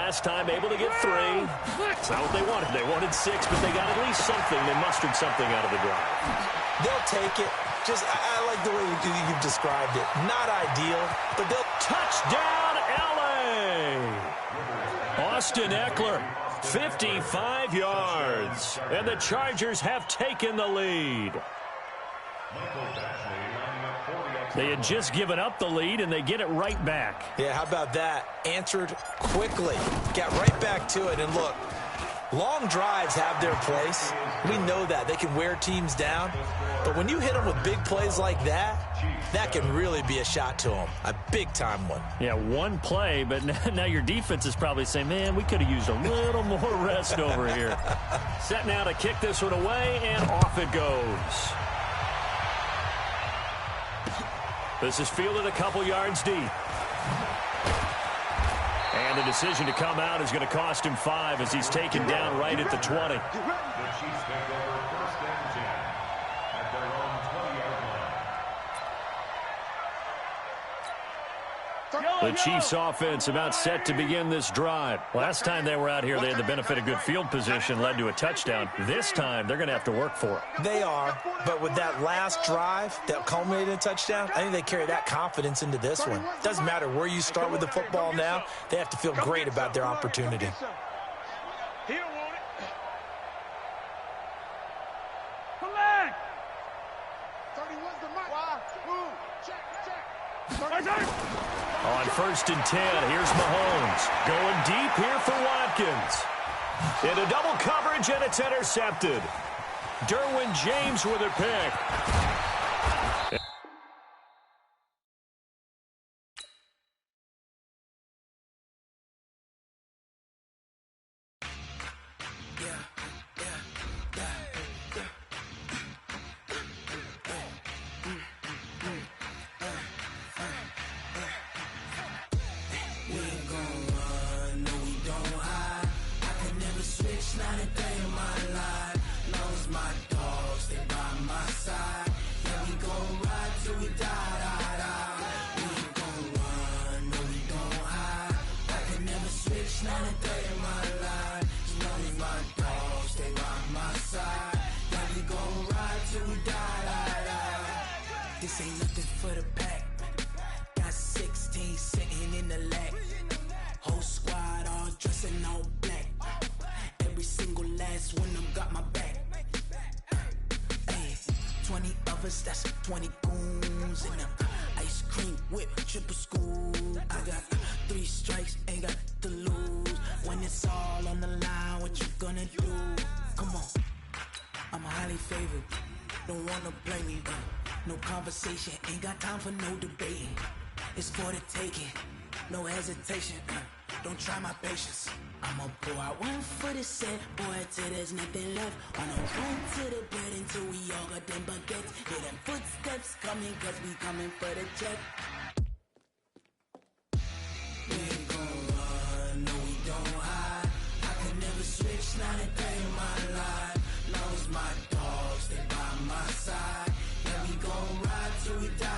last time, able to get 3. It's not what they wanted. They wanted 6, but they got at least something. They mustered something out of the drive. They'll take it. I like the way you've described it. Not ideal, but they'll... Touchdown, L.A. Austin Eckler, 55 yards. And the Chargers have taken the lead. They had just given up the lead, and they get it right back. Yeah, how about that? Answered quickly. Got right back to it. And look, long drives have their place. We know that. They can wear teams down. But when you hit them with big plays like that, that can really be a shot to them. A big-time one. Yeah, one play, but now your defense is probably saying, man, we could have used a little more rest over here. Set now to kick this one away, and off it goes. This is fielded a couple yards deep. And the decision to come out is going to cost him 5 as he's taken down right at the 20. The Chiefs offense about set to begin this drive. Last time they were out here, they had the benefit of good field position, led to a touchdown. This time, they're going to have to work for it. They are, but with that last drive that culminated in a touchdown, I think they carry that confidence into this one. Doesn't matter where you start with the football now, they have to feel great about their opportunity. He don't want it. Collect! 31's the mark. Move. Check. On 1st and 10, here's Mahomes. Going deep here for Watkins. Into double coverage, and it's intercepted. Derwin James with a pick. This ain't nothing for the pack. Got 16 sitting in the lag. Whole squad all dressing all black. Every single last one of them got my back. Hey, 20 of us, that's 20 goons in them. Ice cream whip, triple scoop. I got 3 strikes, ain't got to lose. When it's all on the line, what you gonna do? Come on, I'm highly favored. Don't wanna play me, no conversation, ain't got time for no debating. It's for the taking, no hesitation. Don't try my patience. I'ma pour out one for the set, boy, till there's nothing left. Wanna run to the bread until we all got them baguettes. Hear them footsteps coming, cause we coming for the check. We ain't gon' run, no we don't hide. I can never switch, not a day in my life. Long as my dogs stay by my side. Yeah, we gon' ride till we die.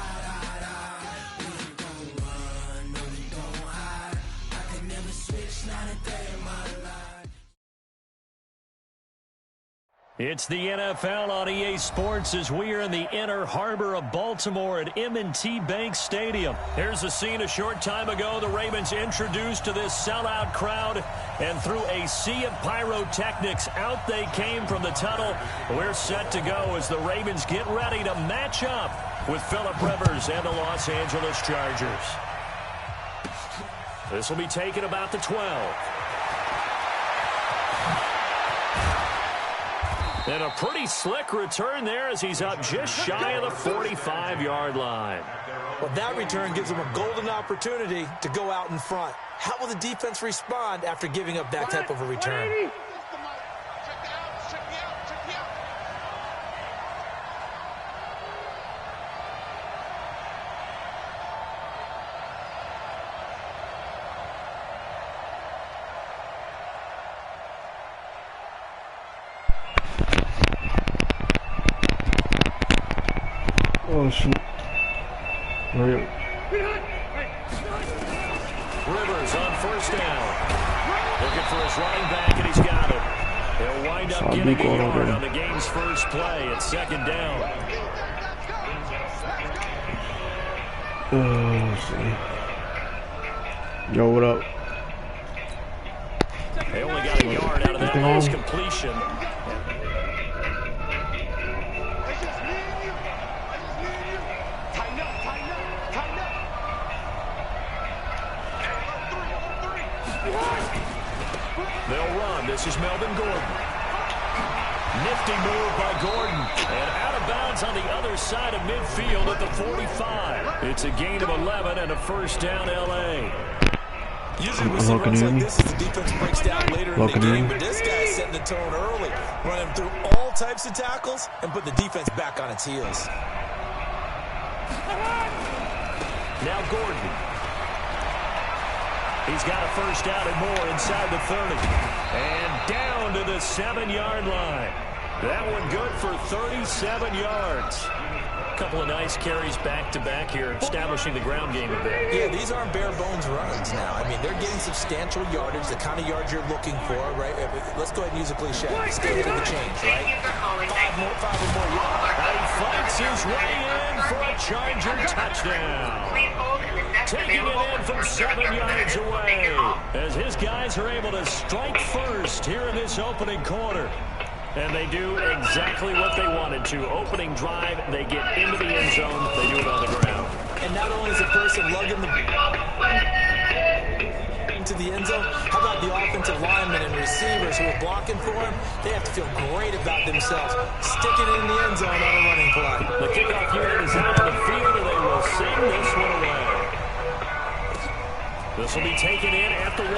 We ain't gon' run, no we don't hide. I can never switch, not a day in my life. It's the NFL on EA Sports as we are in the inner harbor of Baltimore at M&T Bank Stadium. Here's a scene a short time ago. The Ravens introduced to this sellout crowd, and through a sea of pyrotechnics, out they came from the tunnel. We're set to go as the Ravens get ready to match up with Phillip Rivers and the Los Angeles Chargers. This will be taken about the 12. And a pretty slick return there as he's up just shy of the 45-yard line. Well, that return gives them a golden opportunity to go out in front. How will the defense respond after giving up that type of a return? Oh, shoot. Rivers on 1st down. Looking for his running back, and he's got it. He'll wind up getting a yard on the game's first play. It's second down. Let's see. Yo, what up? They only got a yard out of that last completion. They'll run. This is Melvin Gordon. Nifty move by Gordon. And out of bounds on the other side of midfield at the 45. It's a gain of 11 and a first down, L.A. Usually we see runs like this as the defense breaks down later in the game, but this guy is setting the tone early, running through all types of tackles and put the defense back on its heels. Now Gordon. He's got a first down and more inside the 30. And down to the 7-yard line. That one good for 37 yards. A couple of nice carries back-to-back here, establishing the ground game a bit. Yeah, these aren't bare-bones runs now. I mean, they're getting substantial yardage, the kind of yards you're looking for, right? Let's go ahead and use a cliche. Stay to the change, right? Five or more yards. And he fights his way in for a Charger touchdown. Taking it in from 7 yards away as his guys are able to strike first here in this opening quarter. And they do exactly what they wanted to. Opening drive, they get into the end zone. They do it on the ground. And not only is the person lugging the into the end zone, how about the offensive linemen and receivers who are blocking for him? They have to feel great about themselves, sticking it in the end zone on a running play. The kickoff unit is out on the field, and they will send this one away. This will be taken in at the 1.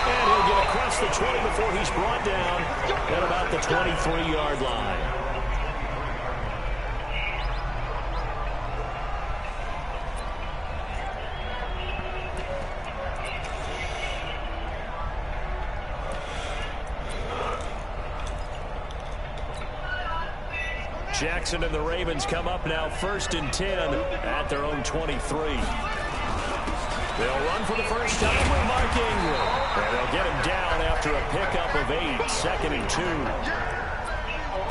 And he'll get across the 20 before he's brought down at about the 23-yard line. Jackson and the Ravens come up now 1st and 10 at their own 23. They'll run for the first time with Mark Ingram. And they'll get him down after a pickup of 8, 2nd and 2.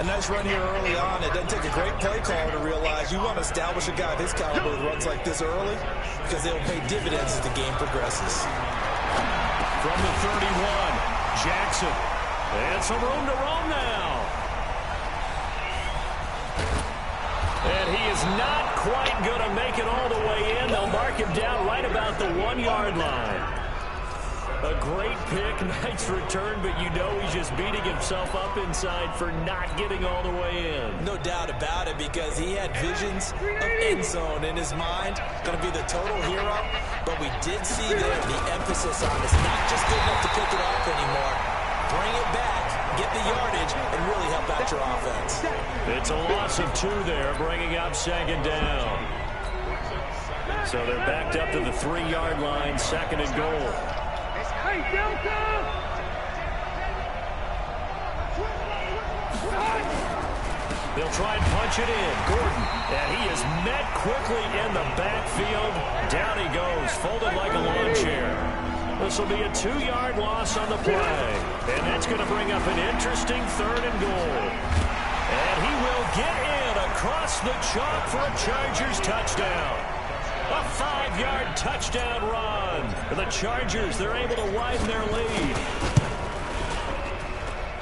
A nice run here early on. It doesn't take a great play caller to realize you want to establish a guy of his caliber who runs like this early because they'll pay dividends as the game progresses. From the 31, Jackson. And some room to roam now. And he is not quite going to make it all the way in. They'll mark him down right about the 1-yard line. A great pick, nice return, but you know he's just beating himself up inside for not getting all the way in. No doubt about it, because he had visions of end zone in his mind. Going to be the total hero, but we did see there the emphasis on it's not just good enough to pick it off anymore. Bring it back, get the yardage, and really help out your offense. It's a loss of 2 there, bringing up 2nd down. So they're backed up to the 3-yard line, 2nd and goal. They'll try and punch it in. Gordon, and he is met quickly in the backfield. Down he goes, folded like a lawn chair. This will be a 2-yard loss on the play. And that's going to bring up an interesting 3rd and goal. And he will get in across the chalk for a Chargers touchdown. A 5-yard touchdown run. The Chargers, they're able to widen their lead.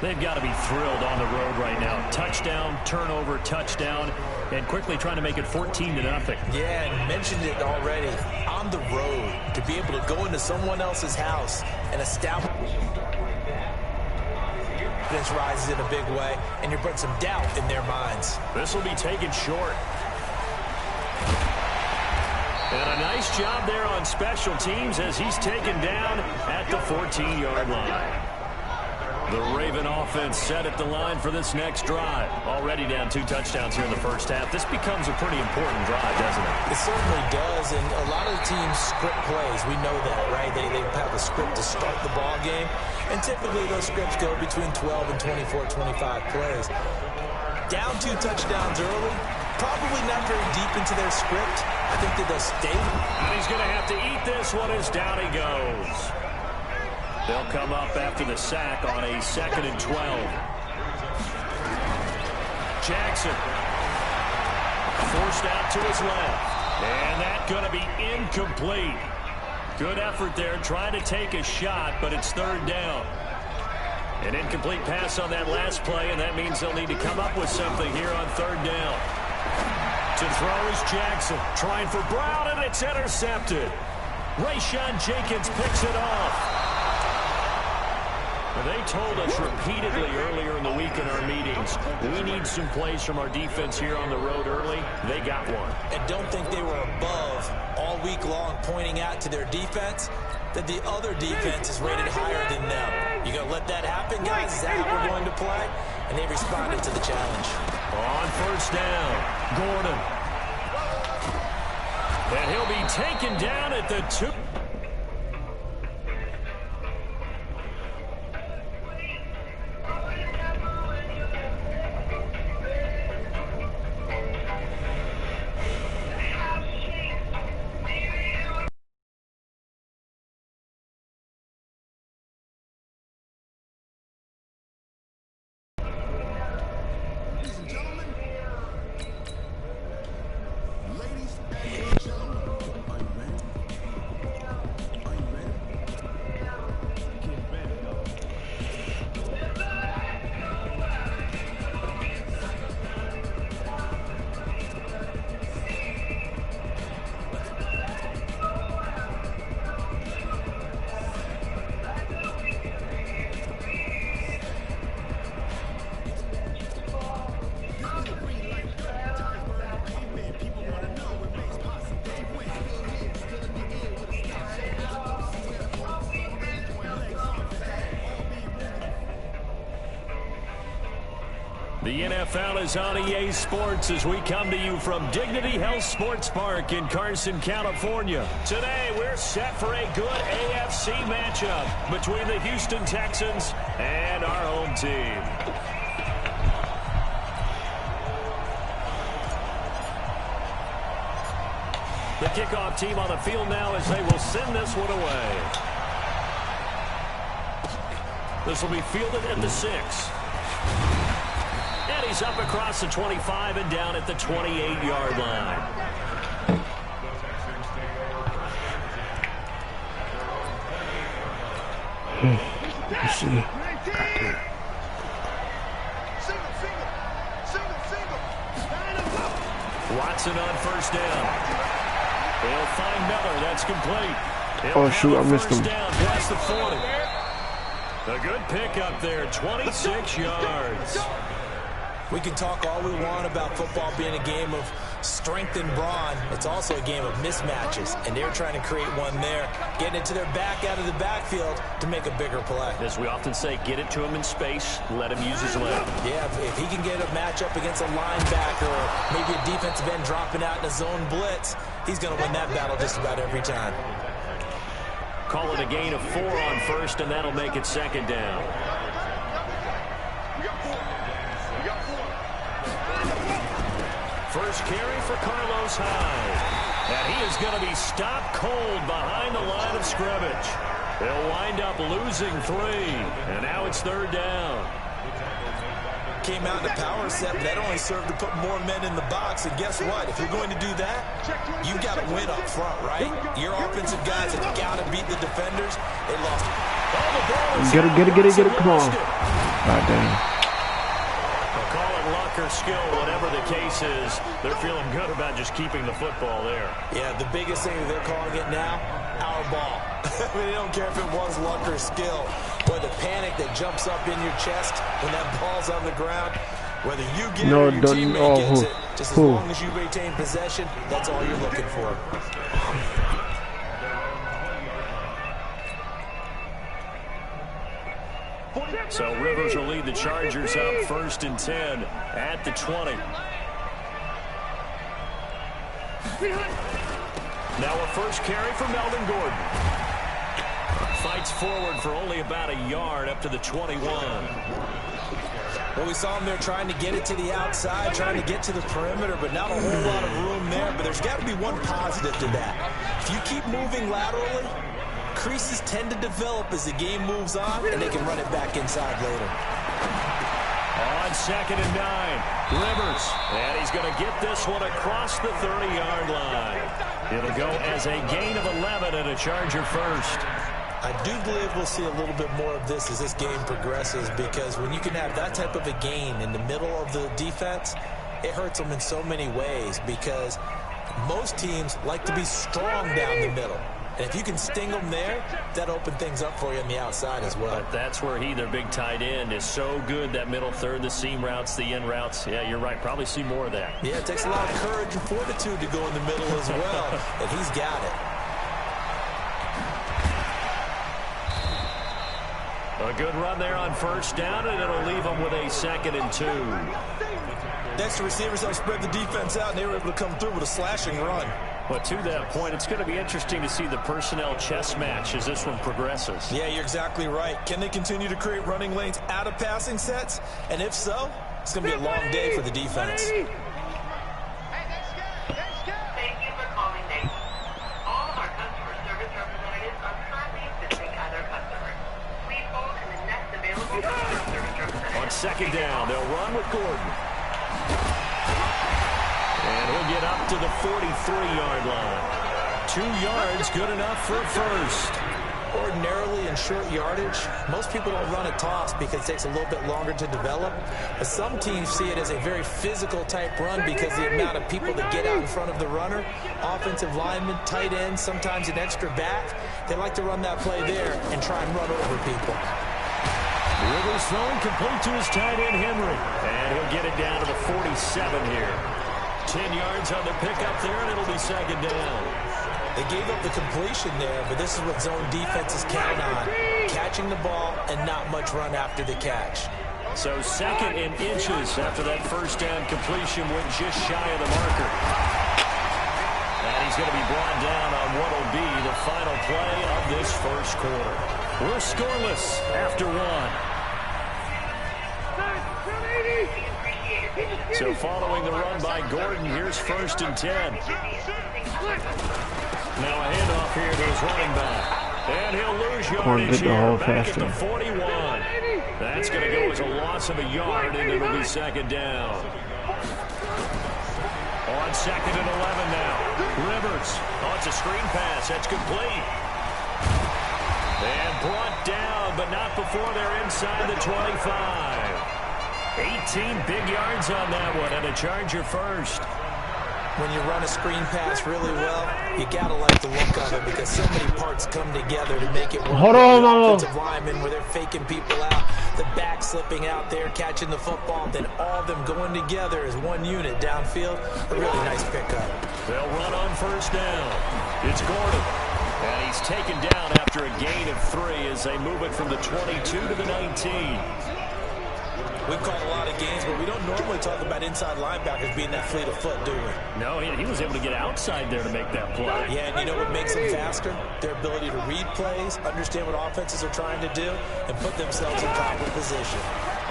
They've got to be thrilled on the road right now. Touchdown, turnover, touchdown, and quickly trying to make it 14-0. Yeah, and mentioned it already. On the road, to be able to go into someone else's house and establish this rises in a big way, and you bring some doubt in their minds. This will be taken short. And a nice job there on special teams as he's taken down at the 14-yard line. The Raven offense set at the line for this next drive. Already down 2 touchdowns here in the first half. This becomes a pretty important drive, doesn't it? It certainly does, and a lot of the teams script plays. We know that, right? They have a script to start the ball game, and typically those scripts go between 12 and 24, 25 plays. Down 2 touchdowns early, probably not very deep into their script. I think that they'll stay. And he's going to have to eat this one as down he goes. They'll come up after the sack on a 2nd and 12. Jackson forced out to his left. And that's going to be incomplete. Good effort there trying to take a shot, but it's 3rd down. An incomplete pass on that last play, and that means they'll need to come up with something here on 3rd down. To throw is Jackson. Trying for Brown, and it's intercepted. Rayshawn Jenkins picks it off. They told us repeatedly earlier in the week in our meetings, we need some plays from our defense here on the road early. They got one. And don't think they were above all week long pointing out to their defense that the other defense is rated higher than them. You going to let that happen, guys? Is that how we're going to play? And they responded to the challenge. On 1st down, Gordon. And he'll be taken down at the 2. The NFL is on EA Sports as we come to you from Dignity Health Sports Park in Carson, California. Today, we're set for a good AFC matchup between the Houston Texans and our home team. The kickoff team on the field now as they will send this one away. This will be fielded at the 6. And he's up across the 25 and down at the 28-yard line. Let's see. Watson on 1st down. They'll find Miller. That's complete. Oh, shoot, I missed him. Down past the 40. A good pickup there, 26 yards. We can talk all we want about football being a game of strength and brawn. It's also a game of mismatches, and they're trying to create one there, getting it to their back out of the backfield to make a bigger play. As we often say, get it to him in space, let him use his leg. Yeah, if he can get a matchup against a linebacker or maybe a defensive end dropping out in a zone blitz, he's going to win that battle just about every time. Call it a gain of 4 on 1st, and that'll make it 2nd down. First carry for Carlos Hyde. And he is going to be stopped cold behind the line of scrimmage. They'll wind up losing 3. And now it's 3rd down. Came out in a power set, but that only served to put more men in the box. And guess what? If you're going to do that, you've got to win up front, right? Your offensive guys have got to beat the defenders. They lost it. Get it. Come on. God damn. Call it luck or skill, whatever the case is. They're feeling good about just keeping the football there. Yeah, the biggest thing that they're calling it now, our ball. I mean, they don't care if it was luck or skill. Boy, the panic that jumps up in your chest when that ball's on the ground, whether you get it or your teammate gets it, just as long as you retain possession, that's all you're looking for. So Rivers will lead the Chargers up 1st and 10 at the 20. Now a first carry for Melvin Gordon. Fights forward for only about a yard up to the 21. Well, we saw him there trying to get it to the outside, trying to get to the perimeter, but not a whole lot of room there. But there's got to be one positive to that. If you keep moving laterally, creases tend to develop as the game moves on, and they can run it back inside later. On 2nd and 9, Rivers, and he's going to get this one across the 30-yard line. It'll go as a gain of 11 and a Charger first. I do believe we'll see a little bit more of this as this game progresses, because when you can have that type of a gain in the middle of the defense, it hurts them in so many ways, because most teams like to be strong down the middle. And if you can sting them there, that opens things up for you on the outside as well. But that's where their big tight end, is so good, that middle third, the seam routes, the in routes. Yeah, you're right. Probably see more of that. Yeah, it takes a lot of courage and fortitude to go in the middle as well, and he's got it. A good run there on 1st down, and it'll leave them with a 2nd and 2. Next, the receivers help spread the defense out, and they were able to come through with a slashing run. But to that point, it's going to be interesting to see the personnel chess match as this one progresses. Yeah, you're exactly right. Can they continue to create running lanes out of passing sets? And if so, it's going to be a long day for the defense. Thank you for calling Nate. All of our customer service representatives are currently assisting other customers. Please hold in the next available customer service representative. On 2nd down, they'll run with Gordon. And he'll get up to the 43-yard line. 2 yards, good enough for first. Ordinarily in short yardage, most people don't run a toss because it takes a little bit longer to develop. But some teams see it as a very physical type run because the amount of people that get out in front of the runner, offensive linemen, tight ends, sometimes an extra back, they like to run that play there and try and run over people. Rivers throwing complete to his tight end, Henry. And he'll get it down to the 47 here. 10 yards on the pickup there, and it'll be 2nd down. They gave up the completion there, but this is what zone defenses count on. Catching the ball and not much run after the catch. So 2nd and inches after that 1st down completion, went just shy of the marker. And he's going to be brought down on what will be the final play of this 1st quarter. We're scoreless after 1. So following the run by Gordon, here's 1st and 10. Now a handoff here to his running back. And he'll lose yardage here back at the 41. That's going to go as a loss of a yard, and it'll be 2nd down. On 2nd and 11 now. Rivers. Oh, it's a screen pass. That's complete. And brought down, but not before they're inside the 25. 18 big yards on that one, and a Charger first. When you run a screen pass really well, you gotta like the look of it because so many parts come together to make it work. Hold on, the offensive linemen where they're faking people out, the back slipping out there, catching the football, then all of them going together as one unit downfield. A really nice pickup. They'll run on 1st down. It's Gordon. And he's taken down after a gain of 3 as they move it from the 22 to the 19. We've called a lot of games, but we don't normally talk about inside linebackers being that fleet of foot, do we? No, he was able to get outside there to make that play. Yeah, and you know what makes them faster? Their ability to read plays, understand what offenses are trying to do, and put themselves in proper position.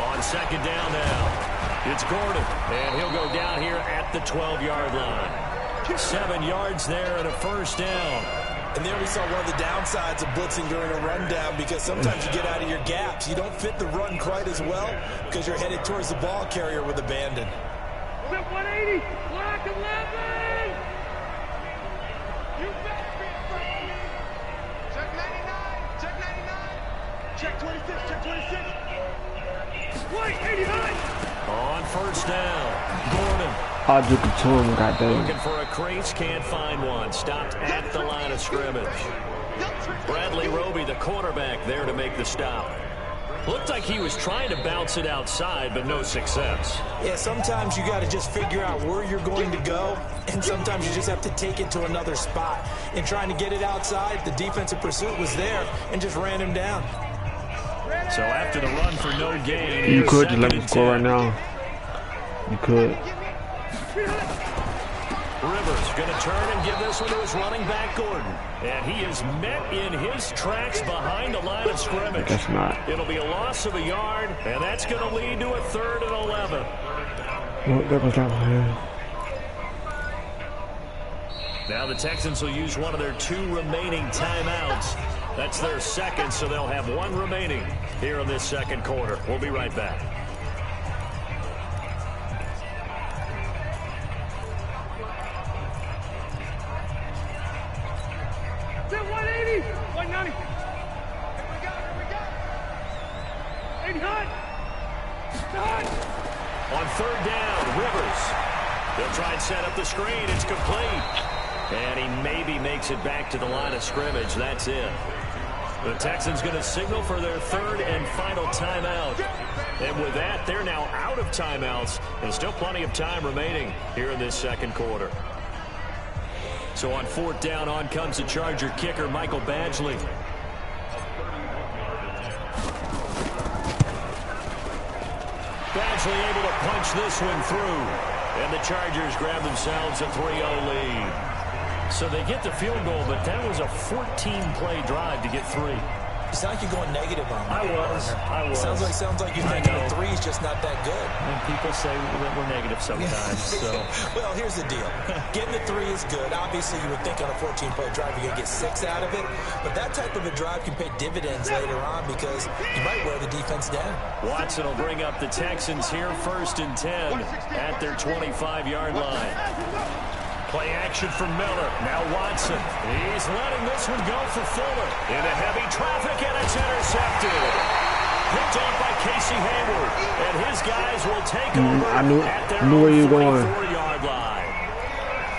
On 2nd down now, it's Gordon, and he'll go down here at the 12-yard line. 7 yards there and a 1st down. And there we saw one of the downsides of blitzing during a rundown because sometimes you get out of your gaps. You don't fit the run quite as well because you're headed towards the ball carrier with abandon. Flip 180, block 11. You better be afraid. Check 99, check 99. Check 26, check 26. White 89. On 1st down, Gordon. I took it to him, goddamn. Looking for a crease, can't find one. Stopped at the line of scrimmage. Bradley Roby, the quarterback, there to make the stop. Looked like he was trying to bounce it outside, but no success. Yeah, sometimes you got to just figure out where you're going to go, and sometimes you just have to take it to another spot. In trying to get it outside, the defensive pursuit was there and just ran him down. So after the run for no gain, you could just let me score right now. You could. Rivers going to turn and give this one to his running back, Gordon. And he is met in his tracks behind the line of scrimmage. That's not. It'll be a loss of a yard, and that's going to lead to a 3rd and 11. Oh, that was not my. Now the Texans will use one of their 2 remaining timeouts. That's their second, so they'll have 1 remaining here in this second quarter. We'll be right back. Still 180, 190. Here we go. 80 hot. On 3rd down, Rivers. They'll try and set up the screen. It's complete. And he maybe makes it back to the line of scrimmage. That's it. The Texans going to signal for their 3rd and final timeout. And with that, they're now out of timeouts. And still plenty of time remaining here in this second quarter. So on 4th down, on comes the Charger kicker, Michael Badgley. Badgley able to punch this one through. And the Chargers grab themselves a 3-0 lead. So they get the field goal, but that was a 14-play drive to get 3. You sound like you're going negative on me. I was. Sounds like you're thinking the 3 is just not that good. And people say that we're negative sometimes. So. Well, here's the deal. Getting the 3 is good. Obviously, you would think on a 14-play drive you're going to get 6 out of it. But that type of a drive can pay dividends later on because you might wear the defense down. Watson will bring up the Texans here 1st and 10 at their 25-yard line. Play action from Miller. Now Watson. He's letting this one go for Fuller. Into heavy traffic, and it's intercepted. Picked off by Casey Hayward. And his guys will take over at their 44-yard line.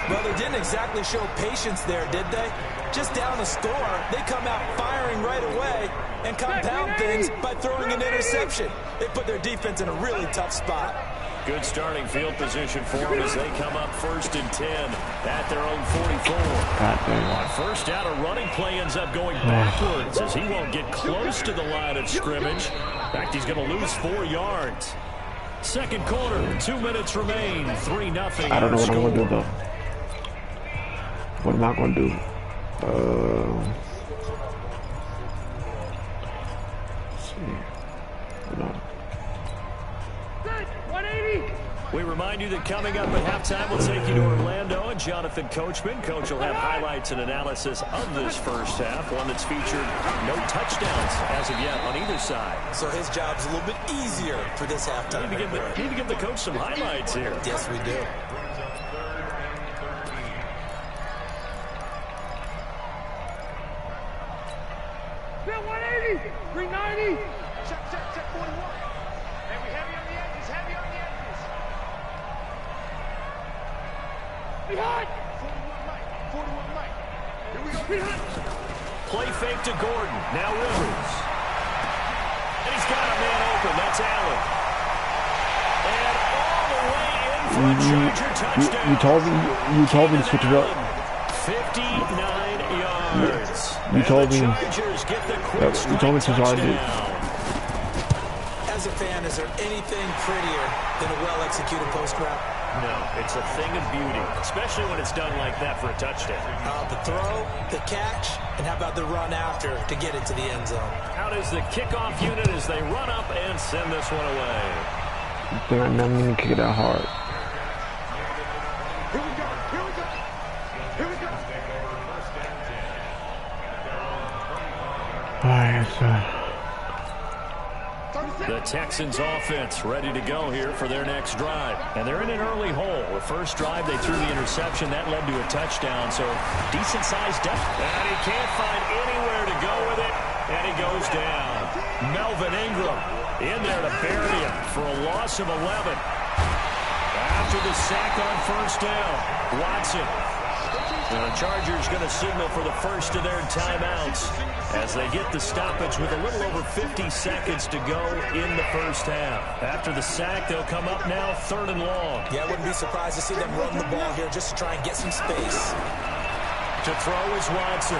Well, they didn't exactly show patience there, did they? Just down the score, they come out firing right away and compound things by throwing an interception. They put their defense in a really tough spot. Good starting field position for them as they come up 1st and 10 at their own 44. On 1st down, a running play ends up going backwards as he won't get close to the line of scrimmage. In fact, he's going to lose 4 yards. Second quarter, 2 minutes remain, 3-0. I don't know what I'm going to do, though. What am I going to do? Let's see. Hold on. We remind you that coming up at halftime, we'll take you to Orlando and Jonathan Coachman. Coach will have highlights and analysis of this first half, one that's featured no touchdowns as of yet on either side. So his job's a little bit easier for this halftime. Need to give the coach some highlights here. Yes, we do. Still 180, 390. Check 41. And we heavy on the edges, heavy on the edges. Be hot. 41 Mike. Here we go, be hot. Play fake to Gordon. Now Rivers. And he's got a man open. That's Allen. And all the way in for a Charger touchdown. You told me to switch it up. 59 yards. You told me. You told me to switch it. As a fan, is there anything prettier than a well-executed post route? No, it's a thing of beauty, especially when it's done like that for a touchdown. The throw, the catch, and how about the run after to get it to the end zone? How does the kickoff unit as they run up and send this one away? They're not going to kick it out hard. Here we go, here we go. Here we go. All right, so. The Texans offense ready to go here for their next drive. And they're in an early hole. The first drive, they threw the interception. That led to a touchdown, so decent-sized deficit. And he can't find anywhere to go with it, and he goes down. Melvin Ingram in there to bury him for a loss of 11. After the sack on 1st down, Watson. And the Chargers going to signal for the first of their timeouts as they get the stoppage with a little over 50 seconds to go in the first half. After the sack, they'll come up now 3rd and long. Yeah, I wouldn't be surprised to see them run the ball here just to try and get some space. To throw is Watson.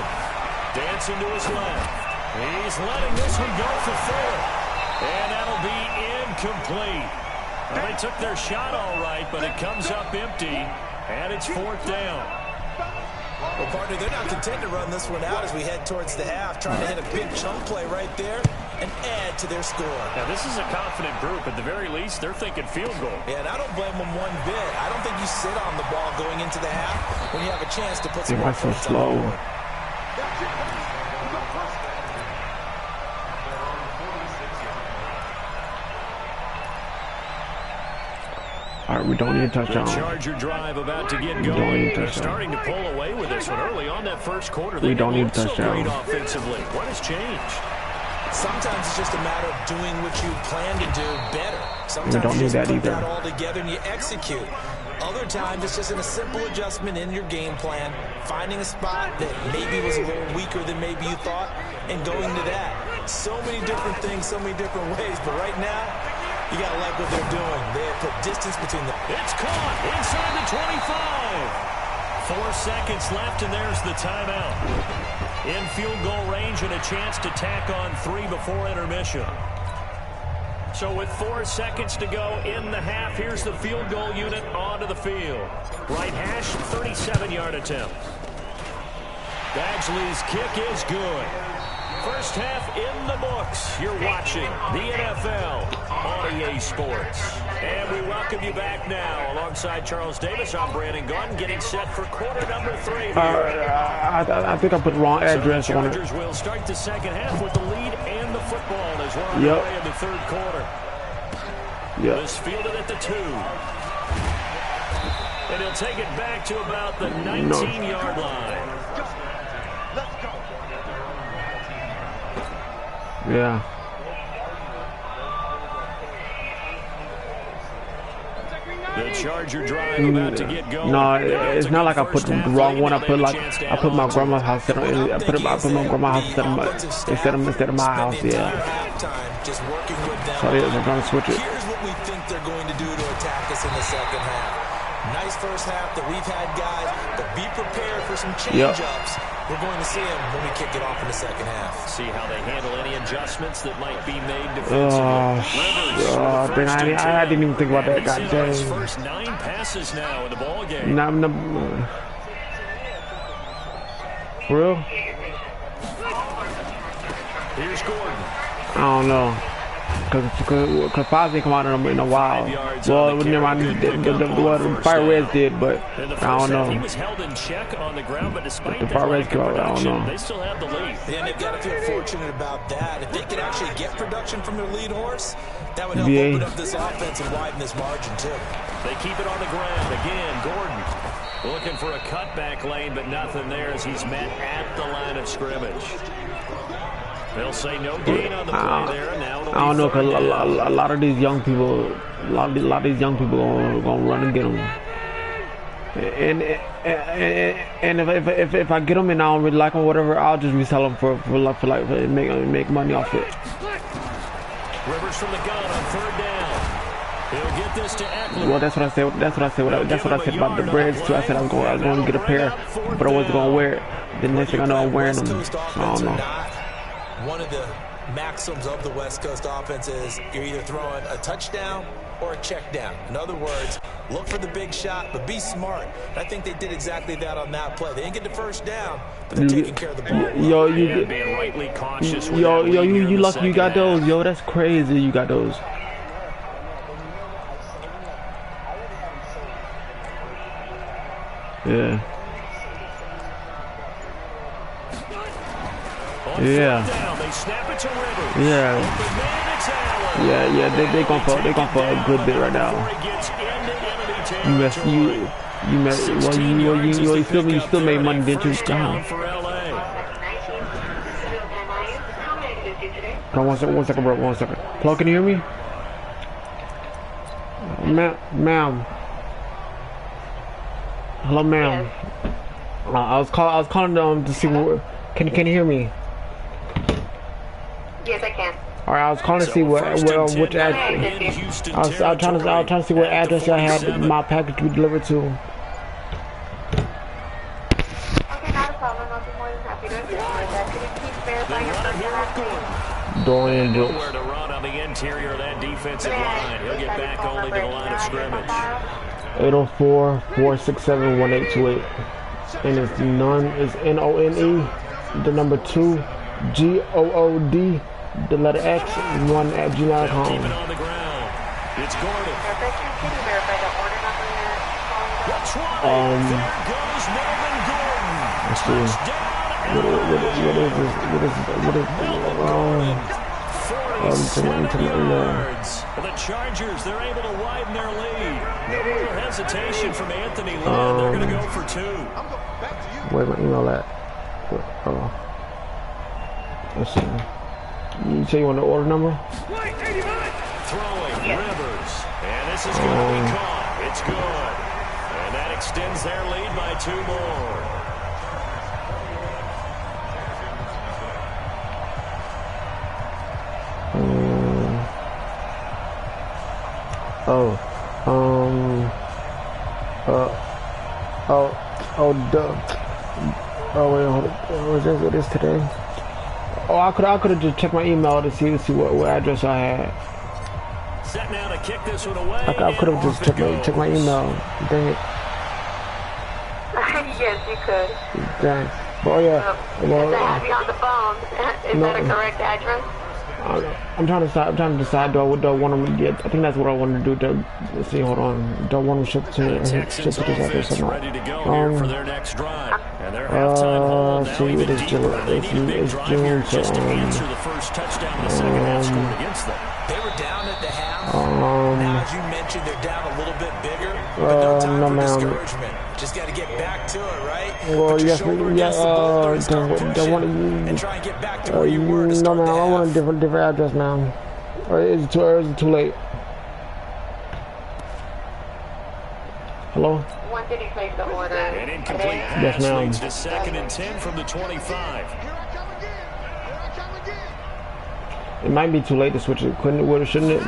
Dancing to his left. He's letting this one go for Fuller. And that'll be incomplete. Well, they took their shot all right, but it comes up empty. And it's 4th down. Well, partner, they're not content to run this one out as we head towards the half, trying to hit a big chunk play right there and add to their score. Now, this is a confident group. At the very least, they're thinking field goal. Yeah, and I don't blame them one bit. I don't think you sit on the ball going into the half when you have a chance to put some more points on the board. All right, we don't need a touchdown. The Charger drive about to get going. They're starting to pull away with this one early on that first quarter. We don't need a touchdown. So great offensively. What has changed? Sometimes it's just a matter of doing what you plan to do better. Sometimes we don't you need just that put either. that all together and you execute. Other times it's just in a simple adjustment in your game plan, finding a spot that maybe was a little weaker than maybe you thought, and going to that. So many different things, so many different ways, but right now, you got to like what they're doing. They have put distance between them. It's caught inside the 25. 4 seconds left, and there's the timeout. In field goal range and a chance to tack on 3 before intermission. So with 4 seconds to go in the half, here's the field goal unit onto the field. Right hash, 37-yard attempt. Badgley's kick is good. First half in the books. You're watching the NFL on EA Sports. And we welcome you back now. Alongside Charles Davis, I'm Brandon Gunn, getting set for quarter number 3. I think I put the wrong address on it. Chargers will start the second half with the lead and the football as we're on the way in the third quarter. This fielded at the 2. And he'll take it back to about the 19-yard line. Yeah. The Charger drive about to get going. No, it's not like I put the wrong one. I put my grandma's house. I put my grandma's house instead of my house. Yeah. So I'm trying to switch it. Here's what we think they're going to do to attack us in the second half. Nice first half that we've had, guys, but be prepared for some change-ups. We're going to see them when we kick it off in the second half. See how they handle any adjustments that might be made defensively. I didn't even think about that. God dang. First 9 passes now in the ball game. For real? Here's Gordon. I don't know. Because Foz didn't come out in a while. Well, the Fire Reds did, but I don't know. He was held in check on the ground, but despite the Fire Reds lack of production, they still have the lead. Yeah, they've got to feel fortunate about that. If they could actually get production from their lead horse, that would help open up this offense and widen this margin too. They keep it on the ground. Again, Gordon looking for a cutback lane, but nothing there as he's met at the line of scrimmage. They'll say no gain on the play there. Now I don't know, because a lot of these young people, gonna run and get them. And if I get them and I don't really like them, whatever, I'll just resell them for make money off it. Rivers from the gun on 3rd down. He'll get this to Eckler. Well, that's what I said. That's what I said about the Reds too. I said I was going to get a pair, but I wasn't going to wear it. The next thing I know, I'm wearing them. I don't know. One of the maxims of the West Coast offense is you're either throwing a touchdown or a check down. In other words, look for the big shot, but be smart. I think they did exactly that on that play. They didn't get the first down, but they're taking care of the ball. Being rightly cautious. You lucky you got those. Yo, that's crazy. You got those. Yeah. Yeah. They going for a good bit right now. You still made money, didn't you? One second, bro. 1 second. Hello, can you hear me? Ma'am. Hello, ma'am. I was calling to see what. Can you hear me? Yes, I can. All right, I was calling to see which address. I was trying to see what address I had my package to be delivered to. Okay, not a problem. I'll be more than happy to assist with that. Could you please verify your first and last name? Dorian Jones. Nowhere to run on the interior of that defensive line. He'll get back only to the line of scrimmage. 804-467-1828. And it's none is NONE, the number 2, GOOD, the letter X, 1@gmail.com. It's Gordon. Let's see. What is this? The Chargers, they're able to widen their lead. No real hesitation from Anthony Lynn. They're going to go for 2. Where's my email at? Let's see. You say you want the order number? Throwing Rivers. And this is going to be caught. It's good. And that extends their lead by 2 more. Wait, hold it. It is today. Oh, I could have just checked my email to see what address I had. Set now to kick this one away. I could have just checked my email. Dang it. Yes, you could. Dang. But, oh yeah. Well, to have you on the phone. Is that a correct address? I'm trying to decide. Do I want to get? I think that's what I want to do. Let's see. Hold on. Do I want to ship to this address or not? Ready to go here for their next drive. And their halftime hold now see, even it is deeper. They need a big drive here June, just to answer the first touchdown in the second half scored against them. They were down at the half. Now, as you mentioned, they're down a little bit bigger. But no time for discouragement. Just got to get back to it, right? Well, yes, don't want and try and get back to where you were to start no, man, the I want a half. different address now. Or is it too late? Hello? When did he place the order? An incomplete Yes, pass ma'am. leads to 2nd and 10 from the 25. It might be too late to switch it. Shouldn't it?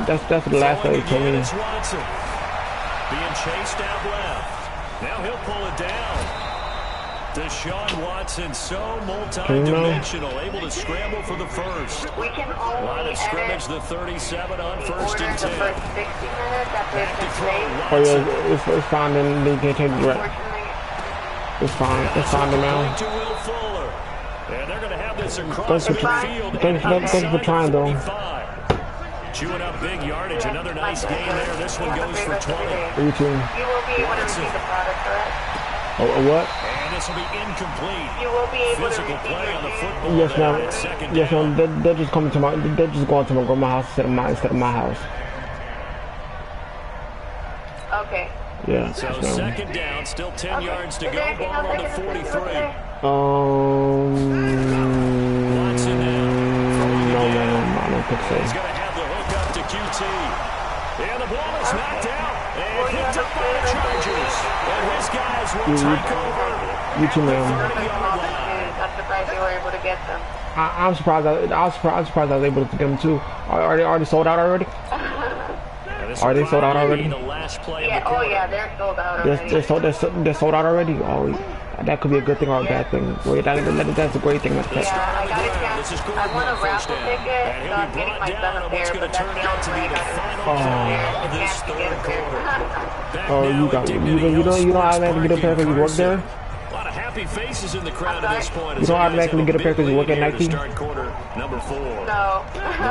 That's the last thing they told me. It's Watson being chased out left. Now he'll pull it down. Deshaun Watson, so multi-dimensional, able to scramble for the first. We can Line only of scrimmage, the 37 on 1st and 10. the first 60 minutes after Back to it's throw, made. Oh Watson. yeah, it's fine. Then they can take the rest. Unfortunately, It's fine. It's fine now. To Will Fuller. And they're going to have this across Thanks for the field. thanks for trying though. Chewing up big yardage. Another nice game there. This one goes for 20. You too. you will be able to receive the product, correct? What? And this will be incomplete. You will be able to Physical receive play on the it. football. Yes, there ma'am. at second Yes, down. ma'am. They're just coming to my. They're just going to my grandma's house instead of my house. Okay. Yeah. So yes, ma'am. second down, still 10 yards to Is there go. anything Ball else on I the can assist you with 43. today? Watson now. No, ma'am. I don't think so. He's going to have the hook up to QT. And the ball is knocked out and picked up by the Chargers. And his guys will take over. You too, ma'am. I'm surprised you were able to get them. I'm surprised. I'm surprised I was able to get them too. Are they already sold out already? Are they sold out already? The last play Yeah, of the oh quarter. yeah, they're sold out already. They're sold out already. Oh, that could be a good thing or a bad thing. Well, that's a great thing. That's Yeah, I got a chance. I won a raffle ticket, so I'm getting my son a pair, but that's the only way I got a chance to get a pair. You don't automatically get a pair because you work there. A lot of happy faces in the crowd at this point. You don't automatically get a pair because you work at Nike. Start quarter number 4. No.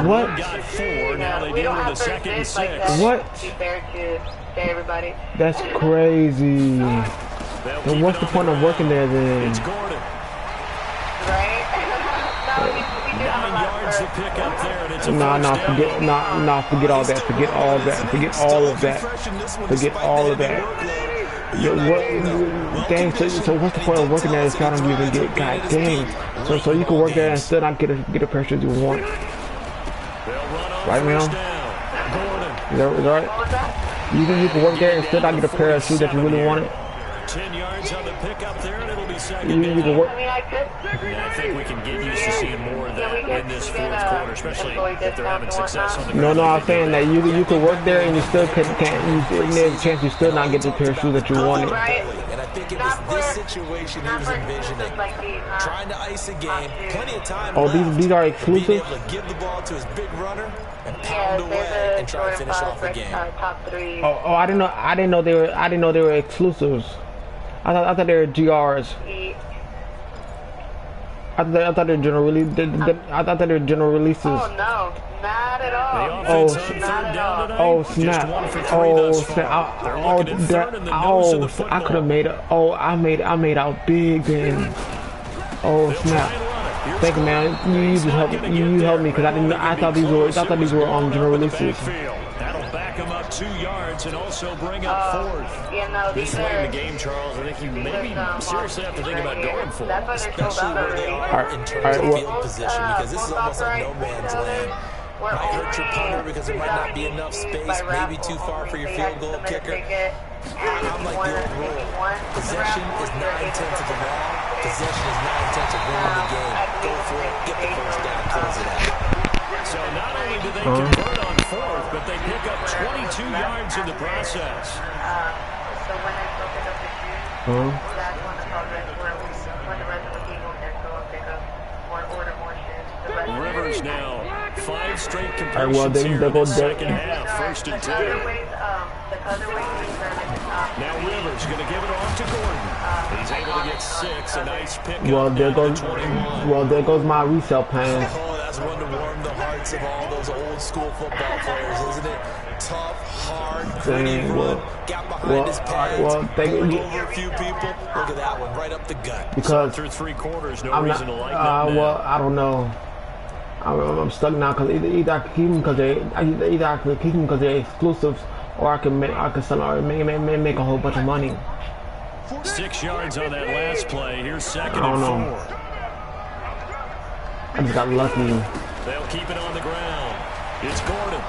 What? Got 4. Now they we deal don't with the have second and 6. like that. What? To be fair to everybody. That's crazy. They'll Then keep what's it the on point of ground. working there then? It's Gordon. Right? No, we do have a 9 lot yards to of pick up there, and it's a Nah, first down. forget all that. Forget all that. Forget all of that. Forget all of that. Dang, so what's the point of working there if y'all don't even get, god dang. So you can work there and still not get a pair of shoes you want. They'll run on Right, first ma'am? down. Gordon. Is that right? What was that? You can work there and still not get a pair of shoes that you really wanted. 10 yards on the pickup there, and it'll be second You down. can work. I mean, I could. And I think we can get used to seeing more of Yeah, we that get- in this we fourth get, quarter, especially employee if they're having discounts and success on the No, ground. I'm saying that you could work there and you still there's a chance you still not get the pair of shoes that you wanted. Right? And I think think it was this situation he was envisioning. Trying to ice a game, plenty of time Oh, left. these are exclusive? To be able to give the ball to his big runner and pound away and try to finish off the game. Oh, I didn't know they were exclusives. I thought they were GRs. I thought they were general release. I thought they were general releases. Oh no, not at all. Oh, Not at all. oh snap! Oh snap! I could have made it. Oh, I made out big then. Oh snap! Thank you, man. You just helped me. You helped me because I didn't. I thought these were on general releases. That'll back him up 2 yards and also bring up 4th. You know, This late in the game, Charles, I think you maybe seriously have to think about going for it. That's why they're sold Especially out where they already. are in terms of field position, because this is almost like no man's land. Might hurt your punter because there might not be enough space, maybe too far for your field goal kicker. I'm like the old rule. Possession is 9/10 of the law. Possession is 9/10 of winning the game. Go for it, get the first down, close it out. So not only do they convert on 4th, but they pick up 22 yards in the process. So when I go pick up the shoes, that's when the progress when the rest of the people can go and pick up or order more shoes. The rest of Rivers now 5 straight Alright, well, completions here in the they- second half. 1st and 2. the colorways are like the top. Now Rivers going to give it off to Gordon. He's able to get 6. A nice pick Well, up there down goes. to 21. Well, there goes my resale plans. Oh, that's one to warm the hearts of all those old school football players, isn't it? Tough, hard, gritty Dang, run, got behind his pads, thank pulled you. over a few people. Look at that one, right up the gut. Because Through 3 quarters, no I'm not. reason to like that now. Well, I don't know. I'm stuck now because either I can keep them because they're exclusives, or I can sell or make a whole bunch of money. 6 yards on that last play. Here's 2nd I don't and know. 4. I just got lucky. They'll keep it on the ground. It's Gordon.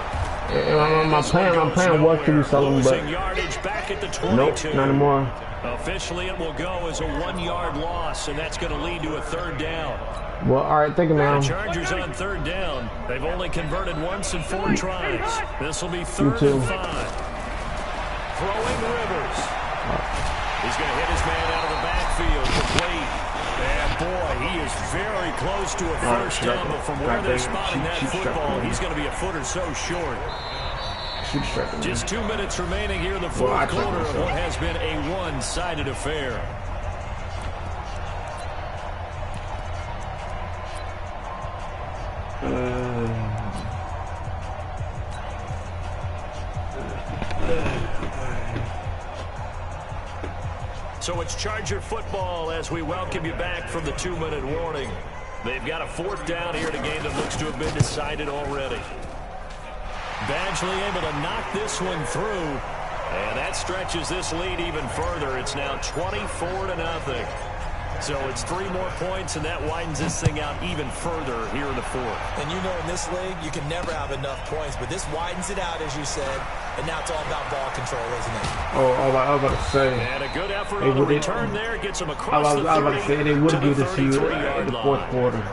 My plan was to resell them, but Losing yardage back at the 22. nope, not anymore. Officially, it will go as a 1-yard loss, and that's going to lead to a 3rd down. Well, all right, thank you, The man. Chargers on 3rd down. They've only converted once in 4 tries. This will be 3rd too. and 5. Throwing Rivers. He's going to hit his man out of the backfield. Complete. And boy, he is very close to a first down, but from where they're spotting that football, he's going to be a foot or so short. Just 2 minutes remaining here in the 4th quarter of what has been a one-sided affair. So it's Charger football as we welcome you back from the 2-minute warning. They've got a 4th down here in a game that looks to have been decided already. Badgley able to knock this one through, and that stretches this lead even further. It's now 24-0. So it's 3 more points, and that widens this thing out even further here in the 4th. And you know in this league, you can never have enough points, but this widens it out, as you said, and now it's all about ball control, isn't it? Oh, I was about to say. And a good effort on the return there gets them across I was about to say they would do this to you in the 4th quarter.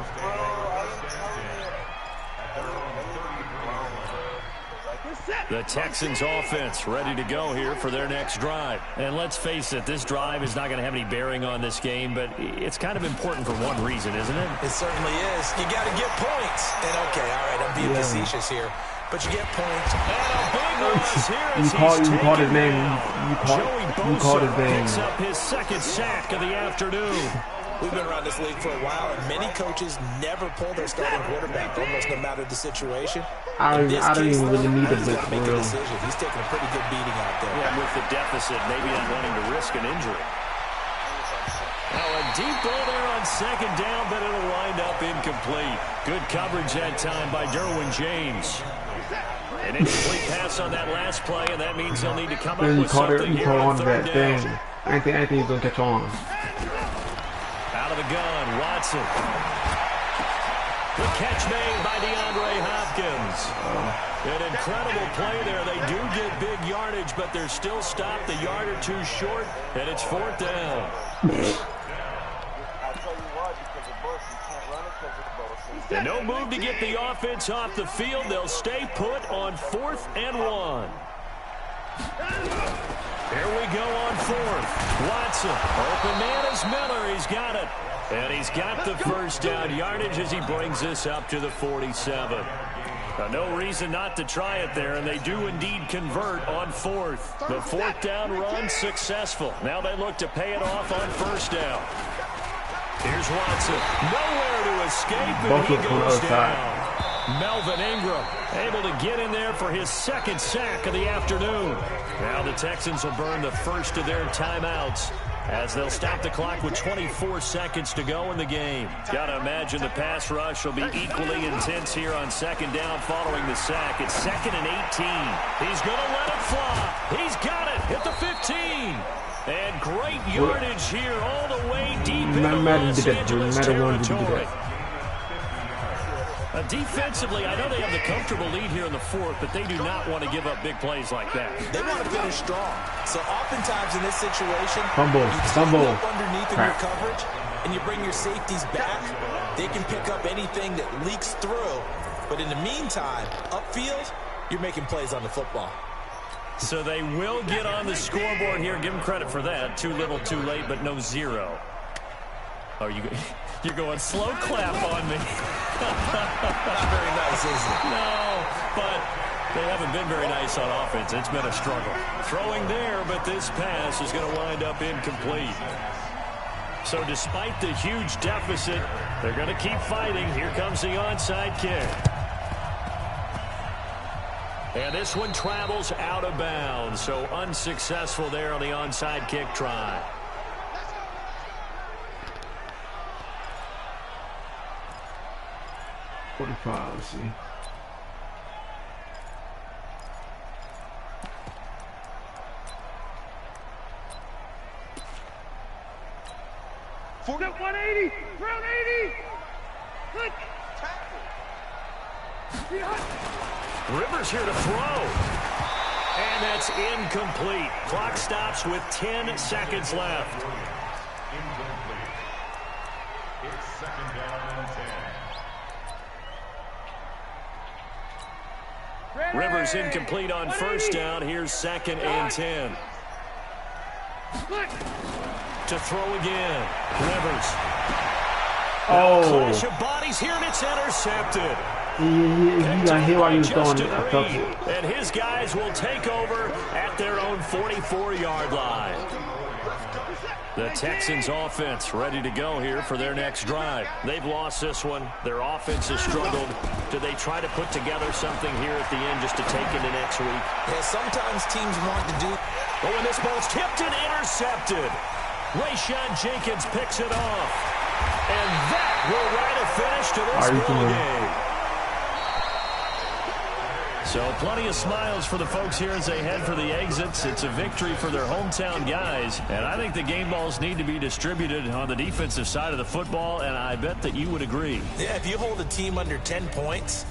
The Texans offense ready to go here for their next drive. And let's face it, this drive is not going to have any bearing on this game, but it's kind of important for one reason, isn't it? It certainly is. You got to get points. And okay, all right, I'm being facetious here, but you get points. And a big loss here as You called his name. You called his name. Picks up his 2nd sack of the afternoon. We've been around this league for a while, and many coaches never pull their starting quarterback, almost no matter the situation. I don't even really need a blitz for make a real. decision. He's taking a pretty good beating out there. Yeah, with the deficit, maybe not wanting to risk an injury. Now a deep ball there on 2nd down, but it'll wind up incomplete. Good coverage that time by Derwin James. An incomplete pass on that last play, and that means they'll need to come up with something here on 3rd down. I think he's going to catch on. Out of the gun, Watson. The catch made by DeAndre Hopkins. An incredible play there. They do get big yardage, but they're still stopped a yard or 2 short, and it's 4th down. And no move to get the offense off the field. They'll stay put on 4th and 1. Here we go on fourth. Watson. Open man is Miller. He's got it. And he's got the first down yardage as he brings this up to the 47. No reason not to try it there, and they do indeed convert on fourth. The fourth down run successful. Now they look to pay it off on first down. Here's Watson. Nowhere to escape, and he goes down. Melvin Ingram able to get in there for his second sack of the afternoon. Now the Texans will burn the first of their timeouts as they'll stop the clock with 24 seconds to go in the game. Got to imagine the pass rush will be equally intense here on second down following the sack. It's 2nd and 18. He's going to let it fly. He's got it at the 15. And great yardage here all the way deep into Los Angeles territory. Defensively, I know they have the comfortable lead here in the fourth, but they do not want to give up big plays like that. They want to finish strong. So oftentimes in this situation, fumble up underneath in your coverage, and you bring your safeties back. They can pick up anything that leaks through. But in the meantime, upfield, you're making plays on the football. So they will get on the scoreboard here. Give them credit for that. Too little, too late, but no zero. Oh, you're going slow clap on me. Not very nice, is it? No, but they haven't been very nice on offense. It's been a struggle. Throwing there, but this pass is going to wind up incomplete. So despite the huge deficit, they're going to keep fighting. Here comes the onside kick. And this one travels out of bounds, so unsuccessful there on the onside kick try. Let's see. For 180, round 80. Good. Rivers here to throw. And that's incomplete. Clock stops with 10 seconds left. Incomplete. It's 2nd down and 10. Rivers incomplete on first down. Here's 2nd and 10. To throw again. Rivers. Oh. Clash of bodies here, and it's intercepted. I hear why you're throwing it. I felt it. And his guys will take over at their own 44-yard line. The Texans offense ready to go here for their next drive. They've lost this one. Their offense has struggled. Do they try to put together something here at the end just to take into next week? Yeah, sometimes teams want to do. Oh, and this ball's tipped and intercepted. Rayshon Jenkins picks it off. And that will write a finish to this ball game. So plenty of smiles for the folks here as they head for the exits. It's a victory for their hometown guys. And I think the game balls need to be distributed on the defensive side of the football, and I bet that you would agree. Yeah, if you hold a team under 10 points,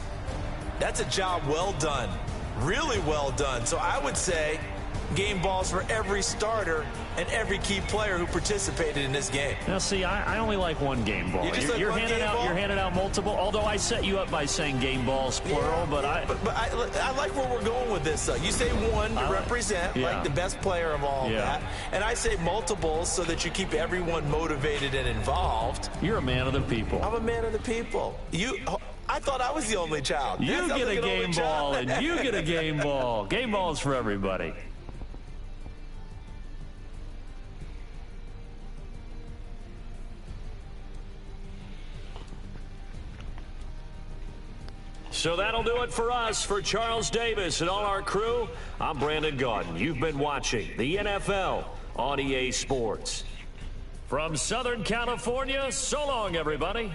that's a job well done. Really well done. So I would say game balls for every starter and every key player who participated in this game. Now, see, I only like one game ball. You're handing out multiple. Although I set you up by saying game balls plural, but I like where we're going with this. You say one to represent like the best player of all that, and I say multiples so that you keep everyone motivated and involved. You're a man of the people. I'm a man of the people. I thought I was the only child. You get a game ball, and you get a game ball. Game balls for everybody. So that'll do it for us. For Charles Davis and all our crew, I'm Brandon Gaudin. You've been watching the NFL on EA Sports. From Southern California, so long, everybody.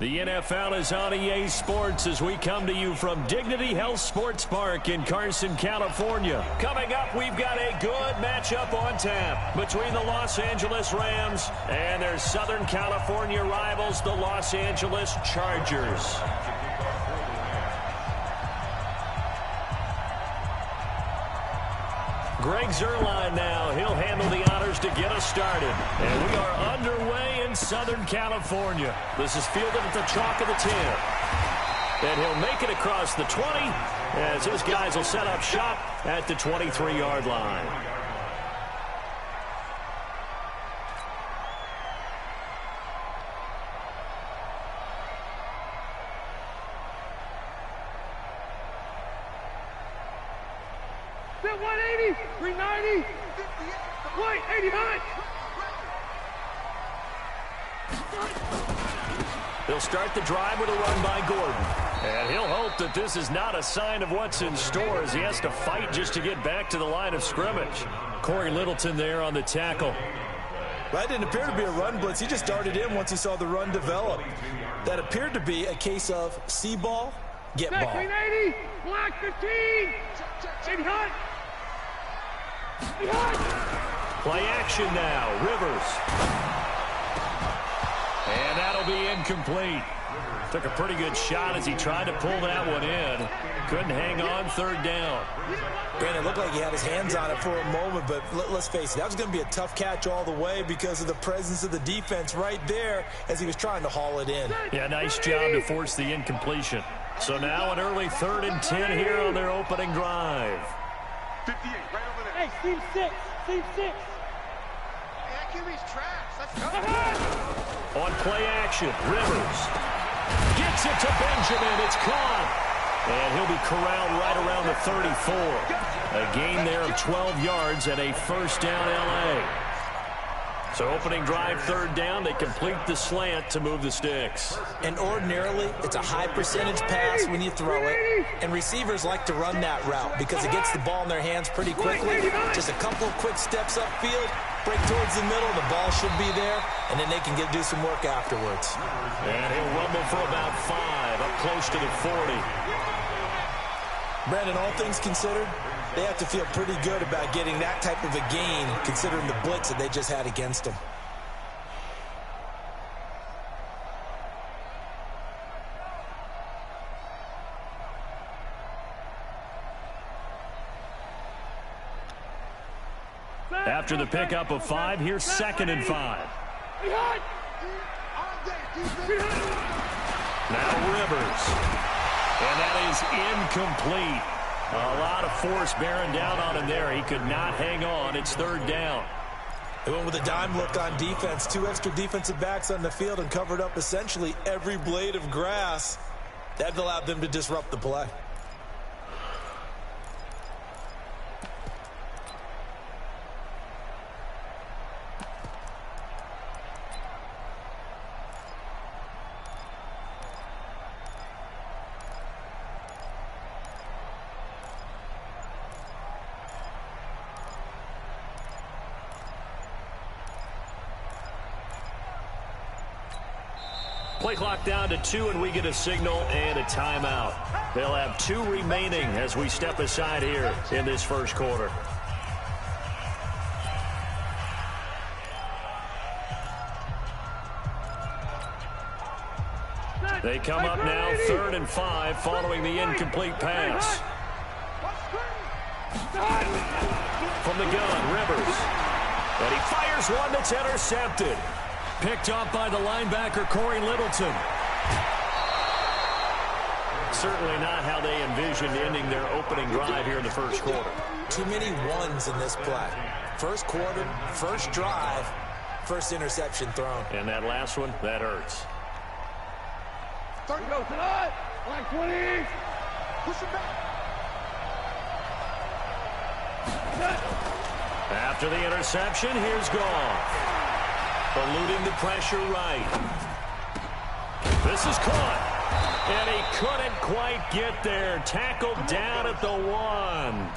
The NFL is on EA Sports as we come to you from Dignity Health Sports Park in Carson, California. Coming up, we've got a good matchup on tap between the Los Angeles Rams and their Southern California rivals, the Los Angeles Chargers. Greg Zuerlein now. He'll handle the honors to get us started. And we are underway in Southern California. This is fielded at the chalk of the 10. And he'll make it across the 20 as his guys will set up shop at the 23-yard line. Set 180, 390, white, 80 high. They'll start the drive with a run by Gordon. And he'll hope that this is not a sign of what's in store as he has to fight just to get back to the line of scrimmage. Corey Littleton there on the tackle. That didn't appear to be a run blitz. He just darted in once he saw the run develop. That appeared to be a case of see ball, get ball. 380, black 15, 80 high. Play action now. Rivers. And that'll be incomplete. Took a pretty good shot as he tried to pull that one in. Couldn't hang on, third down. Brandon, it looked like he had his hands on it for a moment, but let's face it, that was going to be a tough catch all the way because of the presence of the defense right there as he was trying to haul it in. Yeah, nice job to force the incompletion. So now an early 3rd and 10 here on their opening drive. 58, right over there. Hey, team 6, team 6. Hey, that QB's trash. Let's go. On play action, Rivers gets it to Benjamin. It's caught. And he'll be corralled right around the 34. A gain there of 12 yards and a first down L.A. So opening drive, 3rd down. They complete the slant to move the sticks. And ordinarily, it's a high percentage pass when you throw it. And receivers like to run that route because it gets the ball in their hands pretty quickly. Just a couple of quick steps upfield, break towards the middle, the ball should be there, and then they can do some work afterwards. And he'll rumble for about 5, up close to the 40. Brandon, all things considered, they have to feel pretty good about getting that type of a gain, considering the blitz that they just had against them. After the pickup of 5, here's 2nd and 5. Now Rivers. And that is incomplete. A lot of force bearing down on him there. He could not hang on. It's 3rd down. They went with a dime look on defense. 2 extra defensive backs on the field and covered up essentially every blade of grass. That allowed them to disrupt the play. Play clock down to 2, and we get a signal and a timeout. They'll have 2 remaining as we step aside here in this first quarter. They come up now 3rd and 5 following the incomplete pass. From the gun, Rivers. And he fires one that's intercepted. Picked up by the linebacker, Corey Littleton. Certainly not how they envisioned ending their opening drive here in the first quarter. Too many ones in this play. First quarter, first drive, first interception thrown. And that last one, that hurts. 30 goes tonight. Black 20. Push it back. After the interception, here's Goff. Eluding the pressure right. This is caught. And he couldn't quite get there. Tackled down at the 1.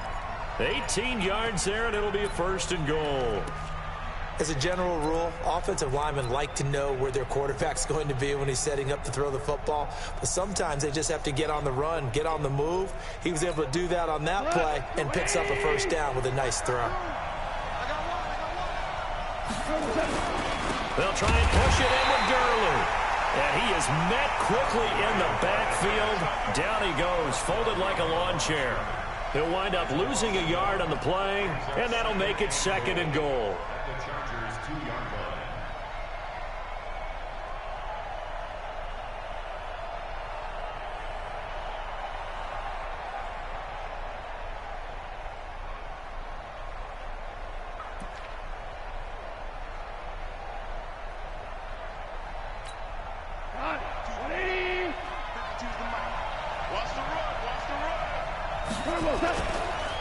18 yards there, and it'll be a 1st and goal. As a general rule, offensive linemen like to know where their quarterback's going to be when he's setting up to throw the football. But sometimes they just have to get on the run, get on the move. He was able to do that on that play and picks up a first down with a nice throw. They'll try and push it in with Gurley. And he is met quickly in the backfield. Down he goes, folded like a lawn chair. He'll wind up losing a yard on the play, and that'll make it 2nd and goal.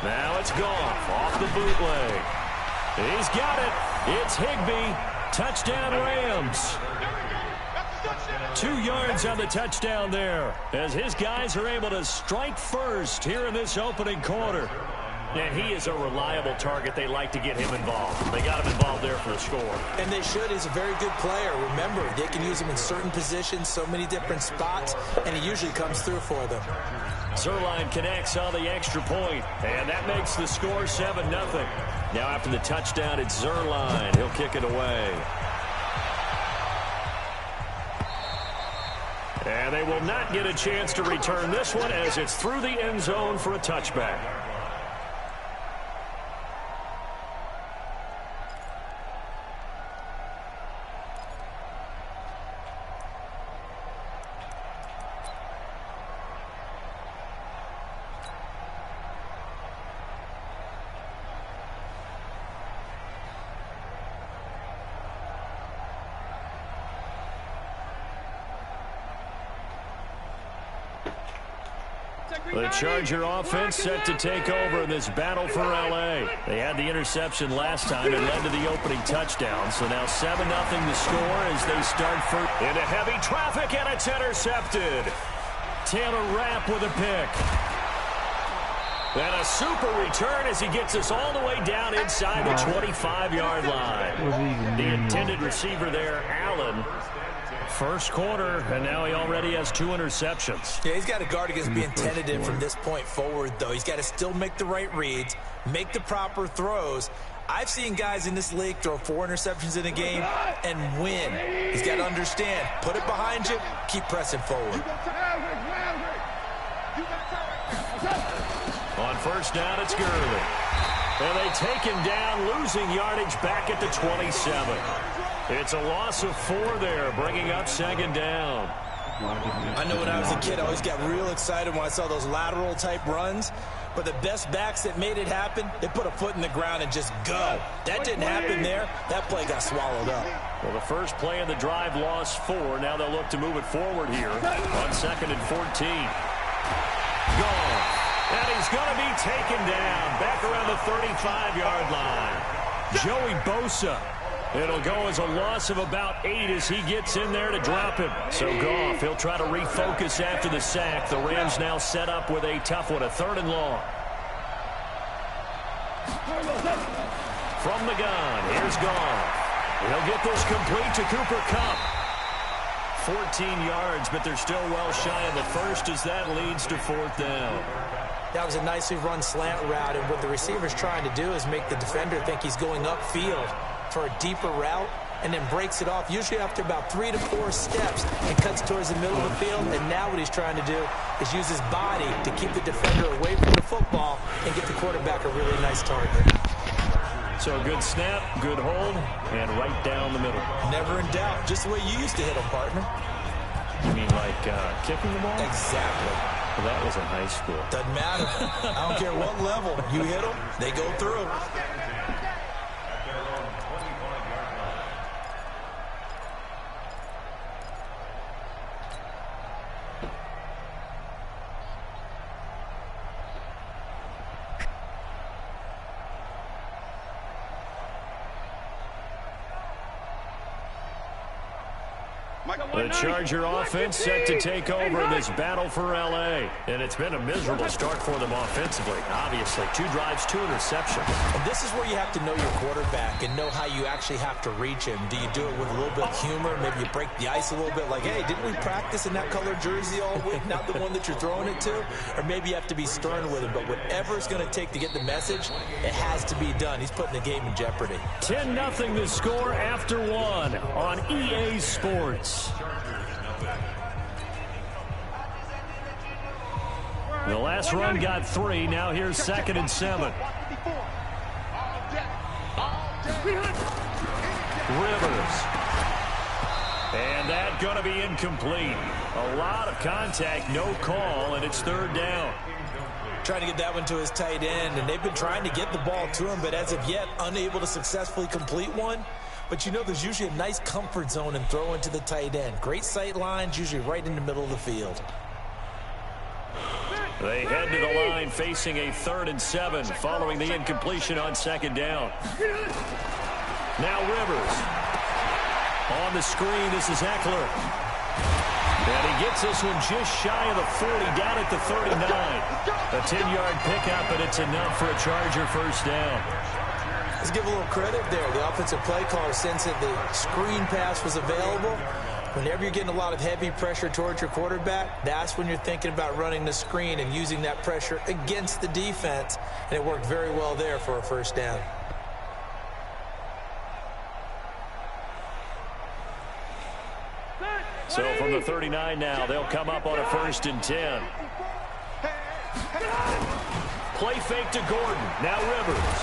Now it's Goff off the bootleg. He's got it. It's Higbee. Touchdown Rams. 2 yards on the touchdown there as his guys are able to strike first here in this opening quarter. And he is a reliable target. They like to get him involved. They got him involved there for a score. And they should. He's a very good player. Remember, they can use him in certain positions, so many different spots, and he usually comes through for them. Zuerlein connects on the extra point, and that makes the score 7-0. Now after the touchdown, it's Zuerlein. He'll kick it away. And they will not get a chance to return this one as it's through the end zone for a touchback. The Charger offense set to take over in this battle for L.A. They had the interception last time and led to the opening touchdown. So now 7-0 the score as they start into heavy traffic, and it's intercepted. Taylor Rapp with a pick. And a super return as he gets us all the way down inside the 25-yard line. The intended receiver there, Allen. First quarter, and now he already has 2 interceptions. Yeah, he's got to guard against being tentative from this point forward, though. He's got to still make the right reads, make the proper throws. I've seen guys in this league throw 4 interceptions in a game and win. He's got to understand, put it behind you, keep pressing forward. On first down, it's Gurley. And they take him down, losing yardage back at the 27. It's a loss of 4 there, bringing up 2nd down. I know when I was a kid, I always got real excited when I saw those lateral-type runs. But the best backs that made it happen, they put a foot in the ground and just go. That didn't happen there. That play got swallowed up. Well, the first play of the drive lost 4. Now they'll look to move it forward here on 2nd and 14. Gone. And he's going to be taken down back around the 35-yard line. Joey Bosa. It'll go as a loss of about 8 as he gets in there to drop him. So Goff, he'll try to refocus after the sack. The Rams now set up with a tough one, a 3rd and long. From the gun, here's Goff. He'll get this complete to Cooper Kupp. 14 yards, but they're still well shy of the first as that leads to 4th down. That was a nicely run slant route, and what the receiver's trying to do is make the defender think he's going upfield for a deeper route, and then breaks it off, usually after about 3 to 4 steps, and cuts towards the middle of the field. And now what he's trying to do is use his body to keep the defender away from the football and get the quarterback a really nice target. So a good snap, good hold, and right down the middle. Never in doubt, just the way you used to hit them, partner. You mean like kicking the ball? Exactly. Well, that was in high school. Doesn't matter. I don't care what level. You hit them, they go through. The Charger offense set to take over in this battle for L.A. And it's been a miserable start for them offensively. Obviously, 2 drives, 2 interceptions. And this is where you have to know your quarterback and know how you actually have to reach him. Do you do it with a little bit of humor? Maybe you break the ice a little bit like, hey, didn't we practice in that color jersey all week? Not the one that you're throwing it to? Or maybe you have to be stern with him. But whatever it's going to take to get the message, it has to be done. He's putting the game in jeopardy. 10-0 the score after 1 on EA Sports. The last run got 3. Now here's 2nd and 7. Rivers. And that going to be incomplete. A lot of contact, no call, and it's 3rd down. Trying to get that one to his tight end, and they've been trying to get the ball to him, but as of yet, unable to successfully complete one. But you know there's usually a nice comfort zone in throwing to the tight end. Great sight lines, usually right in the middle of the field. They head to the line facing a 3rd and 7 following the incompletion on 2nd down. Now Rivers. On the screen, this is Eckler. And he gets this one just shy of the 40, down at the 39. A 10-yard pickup, and it's enough for a Charger 1st down. Let's give a little credit there. The offensive play caller, since that the screen pass was available, whenever you're getting a lot of heavy pressure towards your quarterback, that's when you're thinking about running the screen and using that pressure against the defense. And it worked very well there for a 1st down. So from the 39 now, they'll come up on a 1st and 10. Play fake to Gordon. Now Rivers.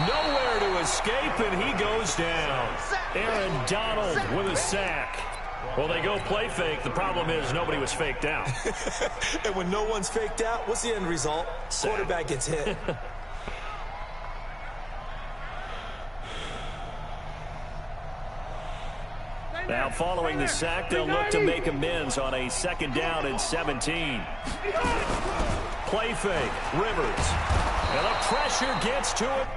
Nowhere to escape, and he goes down. Aaron Donald with a sack. Well, they go play fake. The problem is nobody was faked out. And when no one's faked out, what's the end result? Sack. Quarterback gets hit. Now following the sack, they'll look to make amends on a 2nd down and 17. Play fake. Rivers. And the pressure gets to it.